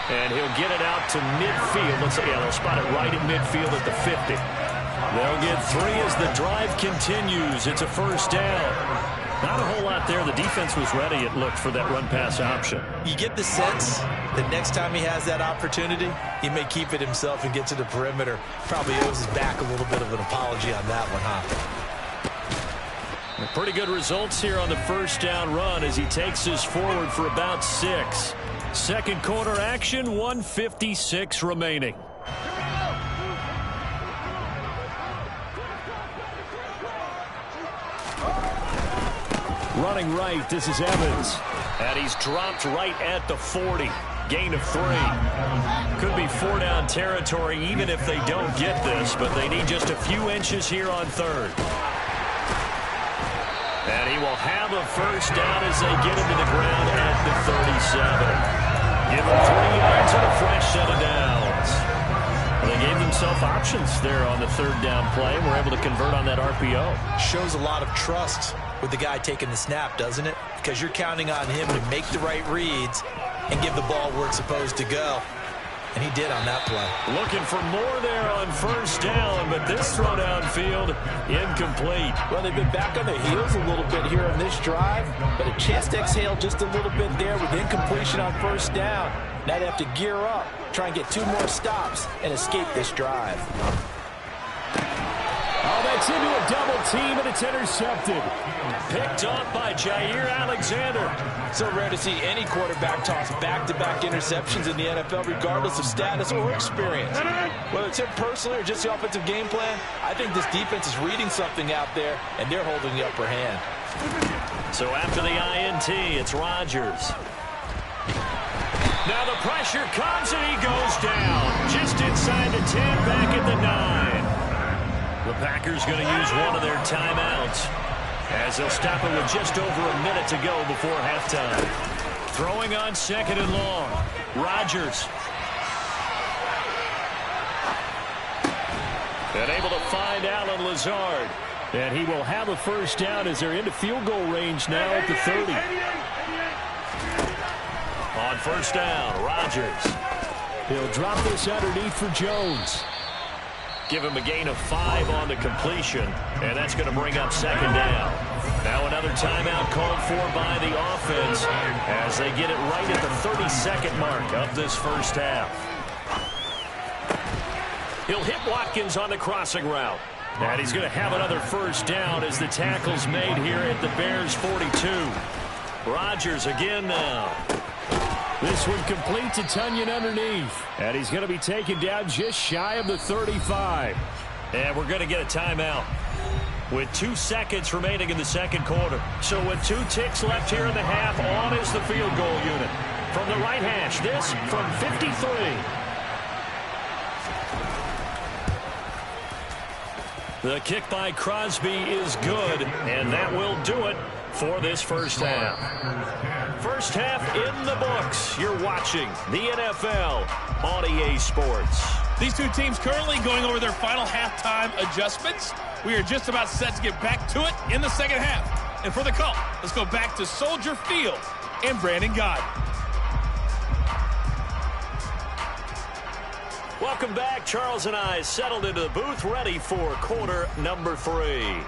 Speaker 3: And he'll get it out to midfield. Let's see, yeah, they'll spot it right at midfield at the 50.
Speaker 1: They'll get 3 as the drive continues. It's a first down. Not a whole lot there. The defense was ready, it looked, for that run-pass option.
Speaker 2: You get the sense that next time he has that opportunity, he may keep it himself and get to the perimeter. Probably owes his back a little bit of an apology on that one, huh?
Speaker 1: Pretty good results here on the first down run as he takes us forward for about 6. Second quarter action, 1:56 remaining. Running right, this is Evans. And he's dropped right at the 40. Gain of 3. Could be 4-down territory even if they don't get this, but they need just a few inches here on third. And he will have a first down as they get him to the ground at the 37. Give him 3 yards and a fresh set of downs. They gave themselves options there on the third down play and were able to convert on that RPO.
Speaker 2: Shows a lot of trust with the guy taking the snap, doesn't it? Because you're counting on him to make the right reads and give the ball where it's supposed to go. And he did on that play.
Speaker 1: Looking for more there on first down, but this throw downfield incomplete.
Speaker 2: Well, they've been back on their heels a little bit here on this drive, but a chance to exhale just a little bit there with incompletion on first down. Now they have to gear up, try and get 2 more stops, and escape this drive.
Speaker 1: Oh, that's into a double team, and it's intercepted. Picked off by Jair Alexander.
Speaker 2: So rare to see any quarterback toss back-to-back interceptions in the NFL, regardless of status or experience. Whether it's him personally or just the offensive game plan, I think this defense is reading something out there, and they're holding the upper hand.
Speaker 1: So after the INT, it's Rodgers. Now the pressure comes, and he goes down. Just inside the 10, back at the 9. The Packers going to use one of their timeouts as they'll stop it with just over a minute to go before halftime. Throwing on second and long. Rodgers. And able to find Allen Lazard. And he will have a first down as they're into field goal range now at the 30. On first down, Rodgers. He'll drop this underneath for Jones. Give him a gain of 5 on the completion, and that's going to bring up second down. Now another timeout called for by the offense as they get it right at the 32nd mark of this first half. He'll hit Watkins on the crossing route. And he's going to have another first down as the tackle's made here at the Bears' 42. Rodgers again now. This one complete to Tunyon underneath. And he's going to be taken down just shy of the 35. And we're going to get a timeout with 2 seconds remaining in the second quarter. So with 2 ticks left here in the half, on is the field goal unit. From the right hash, this from 53. The kick by Crosby is good, and that will do it for this first half. First half in the books. You're watching the NFL on EA Sports.
Speaker 5: These 2 teams currently going over their final halftime adjustments. We are just about set to get back to it in the second half. And for the call, let's go back to Soldier Field and Brandon Gaudin.
Speaker 1: Welcome back. Charles and I settled into the booth, ready for quarter number 3.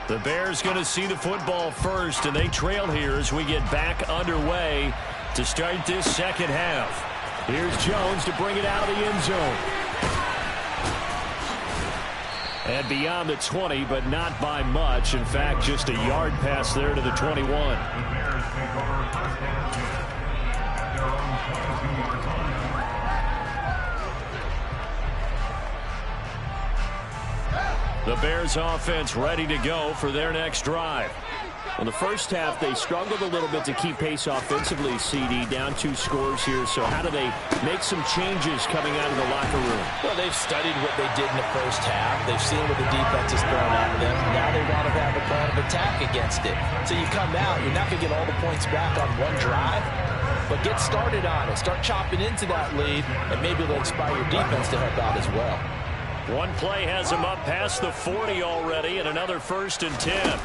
Speaker 1: The Bears going to see the football first, and they trail here as we get back underway to start this second half. Here's Jones to bring it out of the end zone. And beyond the 20, but not by much. In fact, just a yard pass there to the 21. The Bears offense ready to go for their next drive. In the first half, they struggled a little bit to keep pace offensively, CD, down 2 scores here. So how do they make some changes coming out of the locker room?
Speaker 2: Well, they've studied what they did in the first half. They've seen what the defense has thrown at them. Now they want to have a plan of attack against it. So you come out, you're not going to get all the points back on one drive, but get started on it. Start chopping into that lead, and maybe it'll inspire your defense to help out as well.
Speaker 1: One play has him up past the 40 already, and another 1st and 10.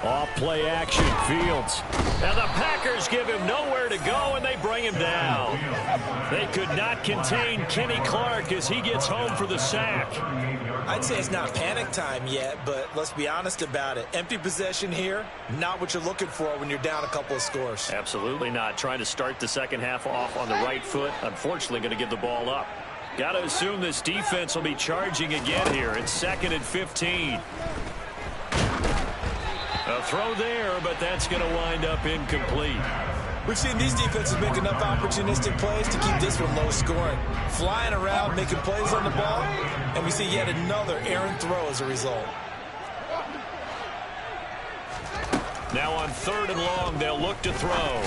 Speaker 1: Off play action, Fields. And the Packers give him nowhere to go, and they bring him down. They could not contain Kenny Clark as he gets home for the sack.
Speaker 2: I'd say it's not panic time yet, but let's be honest about it. Empty possession here, not what you're looking for when you're down a couple of scores.
Speaker 1: Absolutely not. Trying to start the second half off on the right foot. Unfortunately, going to give the ball up. Got to assume this defense will be charging again here. It's 2nd and 15. A throw there, but that's going to wind up incomplete.
Speaker 2: We've seen these defenses make enough opportunistic plays to keep this one low scoring. Flying around, making plays on the ball, and we see yet another errant throw as a result.
Speaker 1: Now on 3rd and long, they'll look to throw.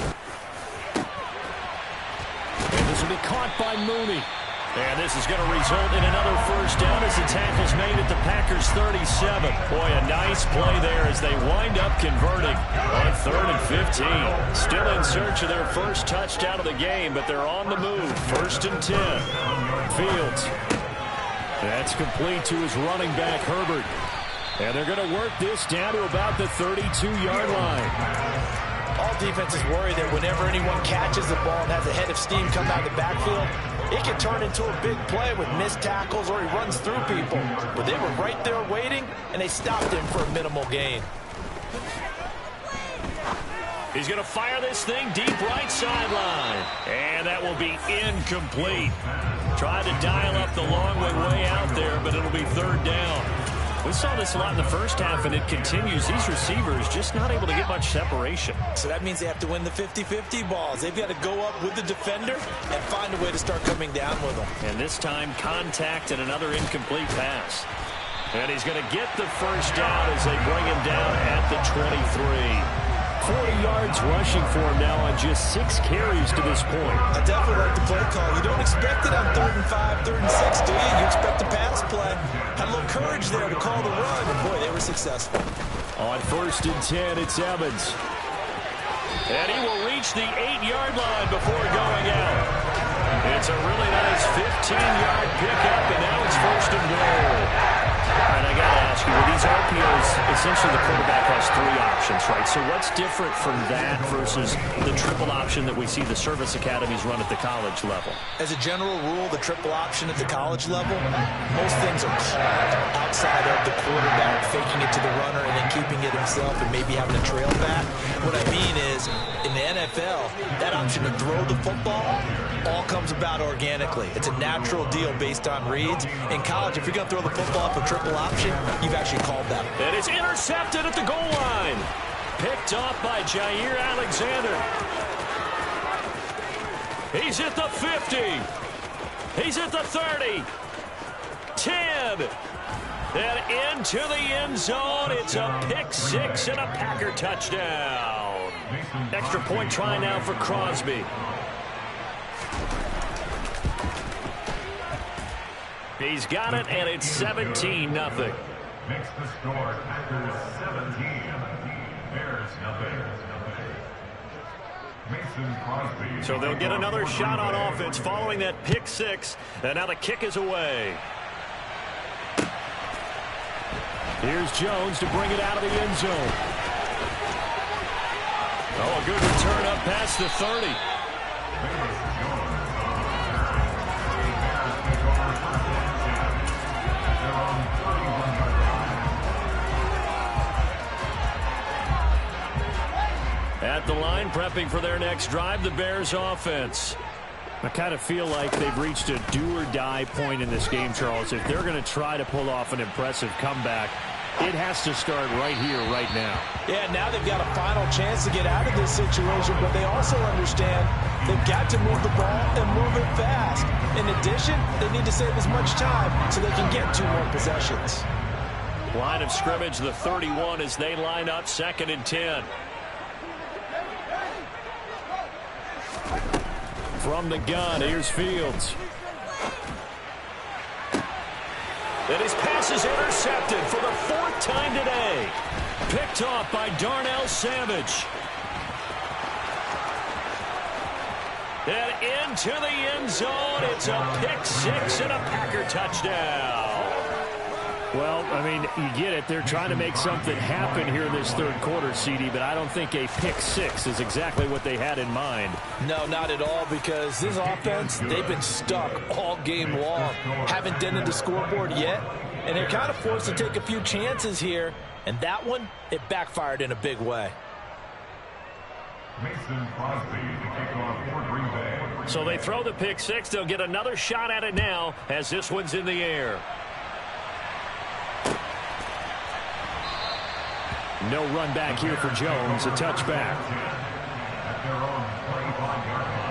Speaker 1: And this will be caught by Mooney. And this is going to result in another first down as the tackle's made at the Packers 37. Boy, a nice play there as they wind up converting on 3rd and 15. Still in search of their first touchdown of the game, but they're on the move. 1st and 10. Fields. That's complete to his running back, Herbert. And they're going to work this down to about the 32-yard line.
Speaker 2: All defenses worry that whenever anyone catches the ball and has a head of steam come out of the backfield, it can turn into a big play with missed tackles or he runs through people. But they were right there waiting, and they stopped him for a minimal gain.
Speaker 1: He's going to fire this thing deep right sideline. And that will be incomplete. Tried to dial up the long way out there, but it'll be 3rd down. We saw this a lot in the first half, and it continues. These receivers just not able to get much separation.
Speaker 2: So that means they have to win the 50-50 balls. They've got to go up with the defender and find a way to start coming down with them.
Speaker 1: And this time, contact and another incomplete pass. And he's going to get the first down as they bring him down at the 23. 40 yards rushing for him now on just 6 carries to this point.
Speaker 2: I definitely like the play call. You don't expect it on 3rd and 5, 3rd and 6, do you? You expect a pass play. Had a little courage there to call the run, and boy, they were successful.
Speaker 1: On 1st and 10, it's Evans. And he will reach the 8-yard line before going out. It's a really nice 15-yard pickup, and now it's 1st and goal. And I got to ask you, with these RPOs, essentially the quarterback has 3 options, right? So what's different from that versus the triple option that we see the service academies run at the college level?
Speaker 2: As a general rule, the triple option at the college level, most things are called outside of the quarterback faking it to the runner and then keeping it himself and maybe having a trail back. What I mean is, in the NFL, that option to throw the football all comes about organically. It's a natural deal based on reads. In college, if you're going to throw the football for triple option, you've actually called that.
Speaker 1: And it's intercepted at the goal line. Picked off by Jair Alexander. He's at the 50. He's at the 30. 10. And into the end zone. It's a pick 6 and a Packer touchdown. Extra point try now for Crosby. He's got it, and it's 17-0.
Speaker 7: Next to score, Packers 17, Bears nothing. Mason Crosby.
Speaker 1: So they'll get another shot on offense following that pick 6, and now the kick is away. Here's Jones to bring it out of the end zone. Oh, a good return up past the 30. At the line, prepping for their next drive, the Bears offense. I kind of feel like they've reached a do-or-die point in this game, Charles. If they're going to try to pull off an impressive comeback, it has to start right here, right now.
Speaker 2: Yeah, now they've got a final chance to get out of this situation, but they also understand they've got to move the ball and move it fast. In addition, they need to save as much time so they can get 2 more possessions.
Speaker 1: Line of scrimmage, the 31, as they line up 2nd and 10. From the gun, here's Fields. And his pass is intercepted for the 4th time today. Picked off by Darnell Savage. And into the end zone. It's a pick 6 and a Packer touchdown. Well, I mean, you get it. They're trying to make something happen here in this third quarter, CD, but I don't think a pick six is exactly what they had in mind.
Speaker 2: No, not at all, because this offense, they've been stuck all game long. Haven't dented the scoreboard yet, and they're kind of forced to take a few chances here, and that one, it backfired in a big way.
Speaker 7: Mason Crosby to kick off for Green Bay.
Speaker 1: So they throw the pick six. They'll get another shot at it now as this one's in the air. No run back here for Jones. A touchback.
Speaker 7: At their own 25-yard line.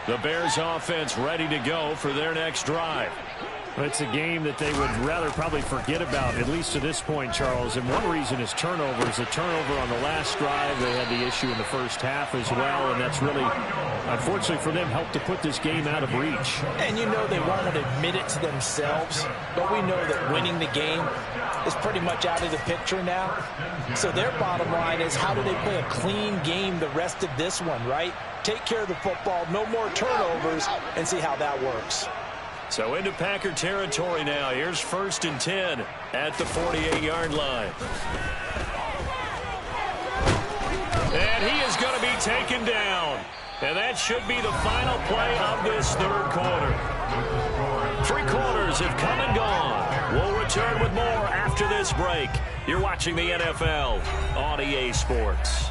Speaker 1: The Bears offense ready to go for their next drive. It's a game that they would rather probably forget about, at least to this point, Charles. And one reason is turnovers. A turnover on the last drive. They had the issue in the first half as well, and that's really, unfortunately for them, helped to put this game out of reach.
Speaker 2: And you know they won't admit it to themselves, but we know that winning the game is pretty much out of the picture now. So their bottom line is, how do they play a clean game the rest of this one, right? Take care of the football, no more turnovers, and see how that works.
Speaker 1: So into Packer territory now. Here's 1st and 10 at the 48-yard line. And he is going to be taken down. And that should be the final play of this third quarter. 3 quarters have come and gone. We'll return with more after this break. You're watching the NFL on EA Sports.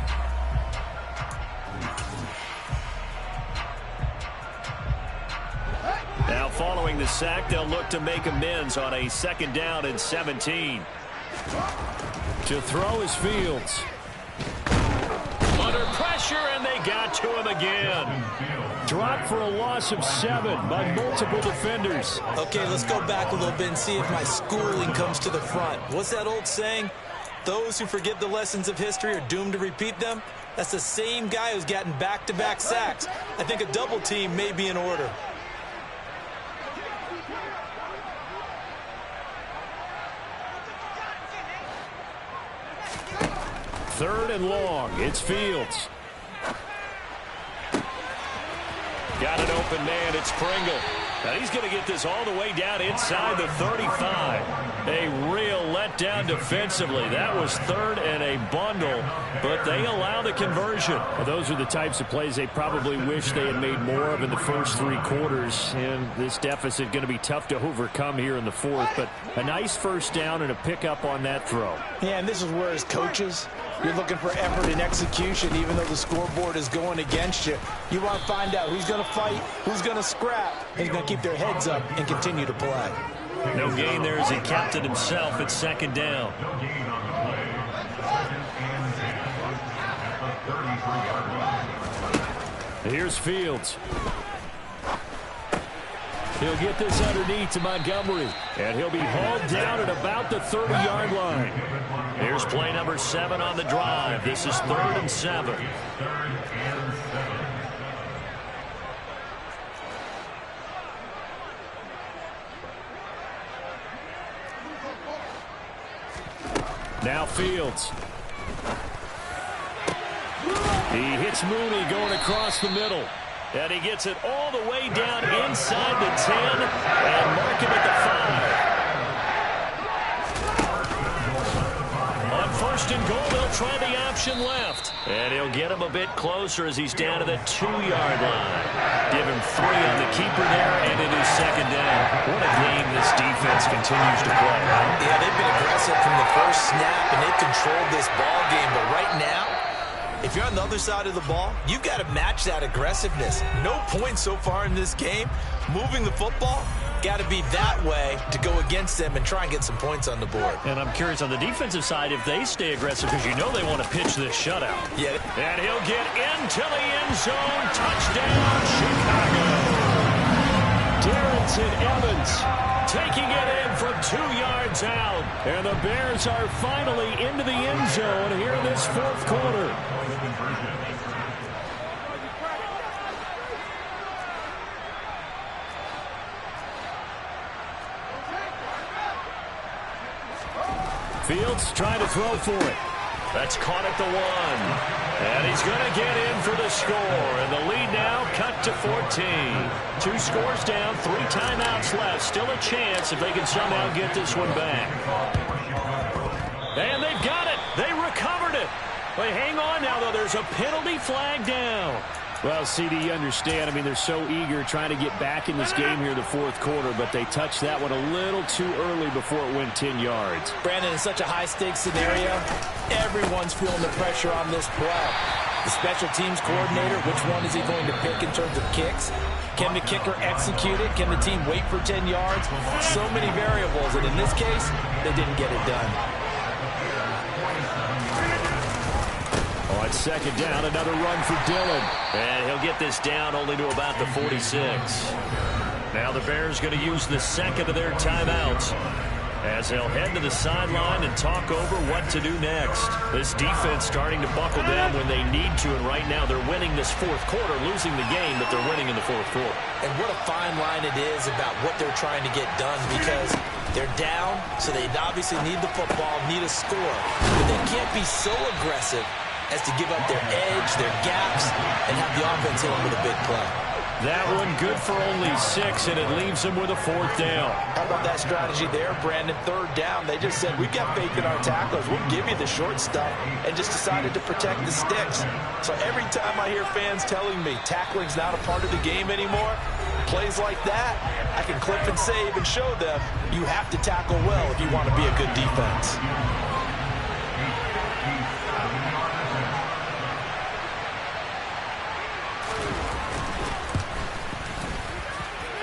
Speaker 1: Now following the sack, they'll look to make amends on a 2nd down and 17. To throw is Fields. Under pressure, and they got to him again. Dropped for a loss of 7 by multiple defenders.
Speaker 2: Okay, let's go back a little bit and see if my schooling comes to the front. What's that old saying? Those who forget the lessons of history are doomed to repeat them. That's the same guy who's gotten back-to-back sacks. I think a double team may be in order.
Speaker 1: 3rd and long. It's Fields. Got an open man. It's Pringle. Now he's going to get this all the way down inside the 35. A real letdown defensively. That was 3rd and a bundle, but they allow the conversion. Well, those are the types of plays they probably wish they had made more of in the first 3 quarters. And this deficit going to be tough to overcome here in the 4th. But a nice 1st down and a pickup on that throw.
Speaker 2: Yeah, and this is where as coaches, you're looking for effort and execution, even though the scoreboard is going against you. You want to find out who's going to fight, who's going to scrap, who's going to keep their heads up and continue to play.
Speaker 1: No gain there as he kept it himself at 2nd down.
Speaker 7: No gain on the play. 2nd and 10 at the 33-yard line.
Speaker 1: Here's Fields. He'll get this underneath to Montgomery, and he'll be hauled down at about the 30-yard line. Here's play number 7 on the drive. This is 3rd and 7.
Speaker 7: 3rd and 7.
Speaker 1: Now Fields. He hits Mooney going across the middle. And he gets it all the way down inside the 10 and mark him at the 5. On 1st and goal, they'll try the option left. And he'll get him a bit closer as he's down to the 2-yard line. Give him 3 on the keeper there, and it is 2nd down. What a game this defense continues to play.
Speaker 2: Yeah, they've been aggressive from the first snap, and they've controlled this ball game. But right now, if you're on the other side of the ball, you've got to match that aggressiveness. No points so far in this game. Moving the football, got to be that way to go against them and try and get some points on the board.
Speaker 1: And I'm curious on the defensive side if they stay aggressive, because you know they want to pitch this shutout.
Speaker 2: Yeah.
Speaker 1: And he'll get into the end zone. Touchdown, Chicago. Darrington Evans taking it in from 2 yards out. And the Bears are finally into the end zone here in this 4th quarter. Fields trying to throw for it. That's caught at the 1. And he's going to get in for the score. And the lead now cut to 14. 2 scores down, 3 timeouts left. Still a chance if they can somehow get this one back. And they've got it. They recovered it. But hang on now, though. There's a penalty flag down.
Speaker 3: Well, CD, you understand. I mean, they're so eager trying to get back in this game here in the fourth quarter, but they touched that one a little too early before it went 10 yards.
Speaker 2: Brandon, in such a high-stakes scenario, everyone's feeling the pressure on this play. The special teams coordinator, which one is he going to pick in terms of kicks? Can the kicker execute it? Can the team wait for 10 yards? So many variables, and in this case, they didn't get it done.
Speaker 1: On second down, another run for Dillon. And he'll get this down only to about the 46. Now the Bears going to use the second of their timeouts as they'll head to the sideline and talk over what to do next. This defense starting to buckle down when they need to, and right now they're winning this fourth quarter, losing the game, but they're winning in the fourth quarter.
Speaker 2: And what a fine line it is about what they're trying to get done, because they're down, so they obviously need the football, need a score, but they can't be so aggressive as to give up their edge, their gaps, and have the offense hit them with a big play.
Speaker 1: That one good for only 6, and it leaves them with a 4th down.
Speaker 2: How about that strategy there, Brandon? 3rd down. They just said, we've got faith in our tacklers. We'll give you the short stuff, and just decided to protect the sticks. So every time I hear fans telling me tackling's not a part of the game anymore, plays like that, I can clip and save and show them you have to tackle well if you want to be a good defense.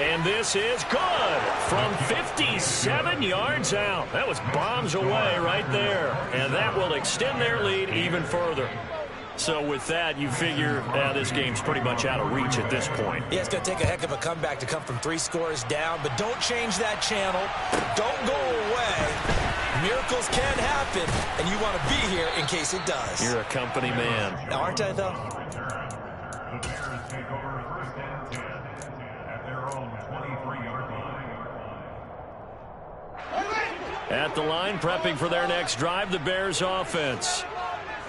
Speaker 1: And this is good from 57 yards out. That was bombs away right there. And that will extend their lead even further. So with that, you figure this game's pretty much out of reach at this point.
Speaker 2: Yeah, it's going to take a heck of a comeback to come from 3 scores down. But don't change that channel. Don't go away. Miracles can happen, and you want to be here in case it does.
Speaker 1: You're a company man.
Speaker 2: Now, aren't I, though?
Speaker 7: The Bears take over 1st and 10 at their own 23-yard line.
Speaker 1: At the line, prepping for their next drive, the Bears offense.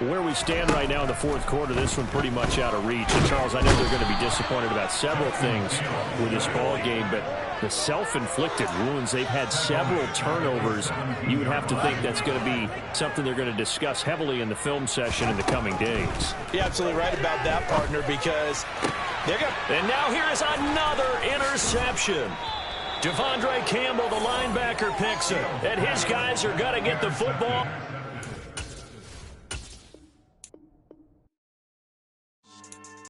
Speaker 3: Where we stand right now in the fourth quarter, this one pretty much out of reach. And Charles, I know they're going to be disappointed about several things with this ball game, but the self-inflicted wounds, they've had several turnovers. You would have to think that's going to be something they're going to discuss heavily in the film session in the coming days.
Speaker 2: You're absolutely right about that, partner, because they're going to...
Speaker 1: And now here is another interception. Devondre Campbell, the linebacker, picks it. And his guys are going to get the football.